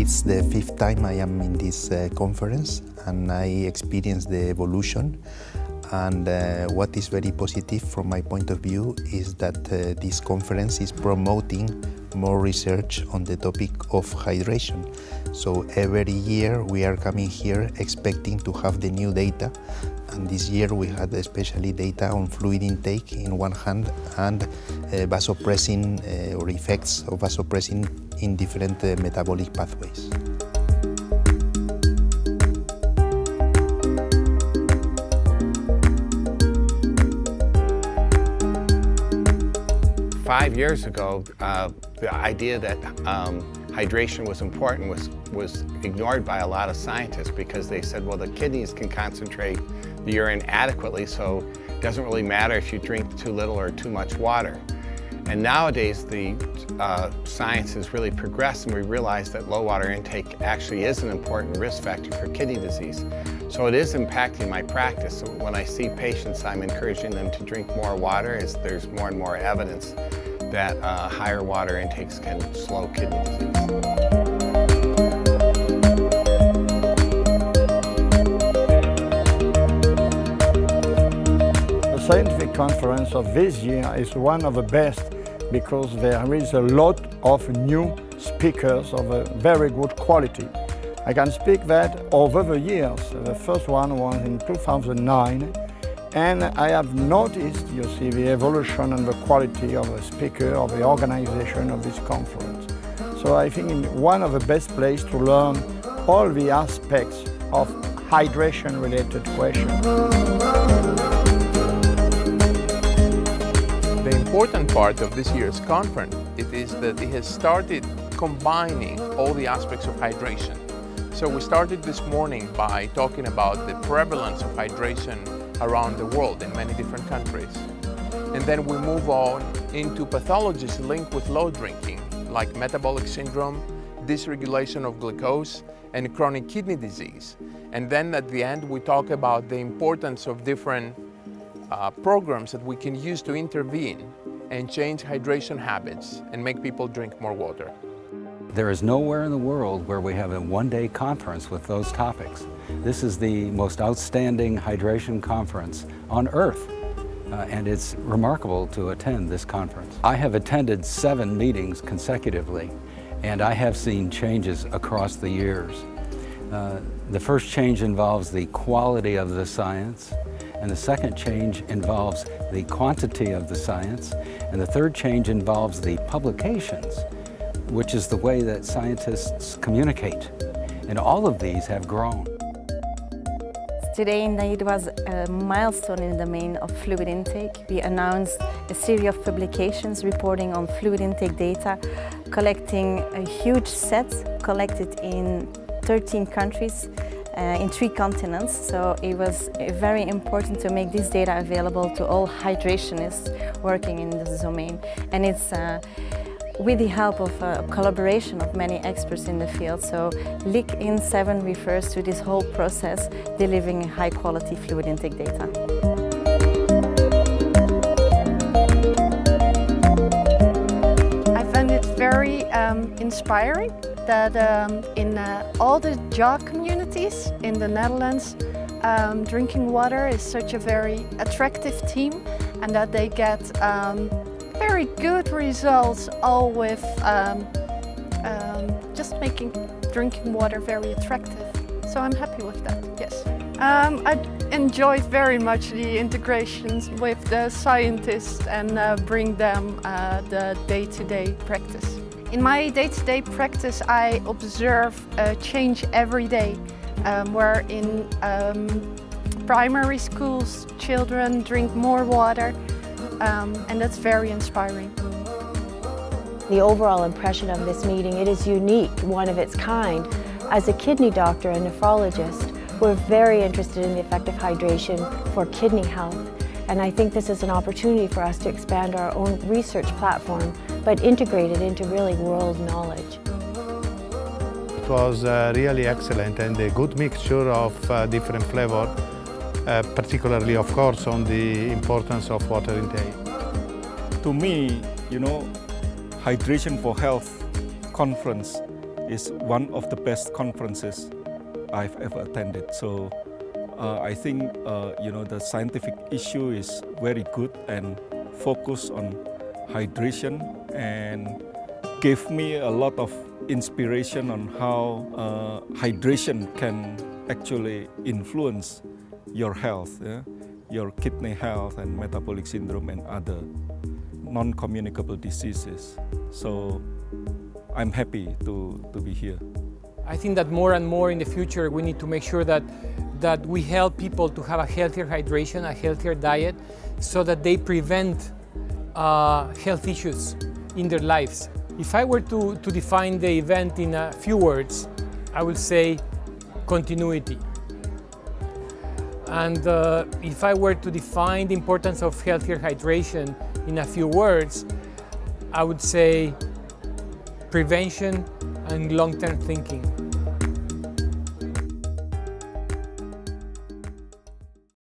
It's the fifth time I am in this conference, and I experienced the evolution. And what is very positive from my point of view is that this conference is promoting more research on the topic of hydration. So every year we are coming here expecting to have the new data, and this year we had especially data on fluid intake in one hand and vasopressin or effects of vasopressin in different metabolic pathways. Five years ago, the idea that hydration was important was ignored by a lot of scientists, because they said, well, the kidneys can concentrate the urine adequately, so it doesn't really matter if you drink too little or too much water. And nowadays, the science has really progressed, and we realize that low water intake actually is an important risk factor for kidney disease. So it is impacting my practice. So when I see patients, I'm encouraging them to drink more water, as there's more and more evidence that higher water intakes can slow kidney disease. The scientific conference of this year is one of the best, because there is a lot of new speakers of a very good quality. I can speak that over the years. The first one was in 2009, and I have noticed, you see, the evolution and the quality of the speaker, of the organization of this conference. So I think one of the best places to learn all the aspects of hydration-related questions. The important part of this year's conference is that it has started combining all the aspects of hydration. So we started this morning by talking about the prevalence of hydration around the world in many different countries. And then we move on into pathologies linked with low drinking, like metabolic syndrome, dysregulation of glucose, and chronic kidney disease. And then at the end, we talk about the importance of different programs that we can use to intervene and change hydration habits and make people drink more water. There is nowhere in the world where we have a one-day conference with those topics. This is the most outstanding hydration conference on earth, and it's remarkable to attend this conference. I have attended 7 meetings consecutively, and I have seen changes across the years. The first change involves the quality of the science, and the second change involves the quantity of the science, and the third change involves the publications, which is the way that scientists communicate. And all of these have grown. Today indeed was a milestone in the domain of fluid intake. We announced a series of publications reporting on fluid intake data, collecting a huge set collected in 13 countries in 3 continents. So it was very important to make this data available to all hydrationists working in this domain. And it's with the help of a collaboration of many experts in the field. So LIC-IN7 refers to this whole process, delivering high quality fluid intake data. I find it very inspiring that in all the JAW communities in the Netherlands, drinking water is such a very attractive theme, and that they get very good results, all with just making drinking water very attractive. So I'm happy with that, yes. I enjoyed very much the integrations with the scientists and bring them the day-to-day practice. In my day-to-day practice, I observe a change every day, where in primary schools, children drink more water, and that's very inspiring. The overall impression of this meeting, it is unique, one of its kind. As a kidney doctor and nephrologist, we're very interested in the effect of hydration for kidney health. And I think this is an opportunity for us to expand our own research platform, but integrate it into really world knowledge. It was really excellent, and a good mixture of different flavors, particularly, of course, on the importance of water intake. To me, Hydration for Health conference is one of the best conferences I've ever attended. So I think the scientific issue is very good and focused on hydration, and gave me a lot of inspiration on how hydration can actually influence your health, your kidney health and metabolic syndrome and other non-communicable diseases. So I'm happy to be here. I think that more and more in the future we need to make sure that we help people to have a healthier hydration, a healthier diet, so that they prevent health issues in their lives. If I were to define the event in a few words, I would say continuity. And if I were to define the importance of healthier hydration in a few words, I would say prevention and long-term thinking.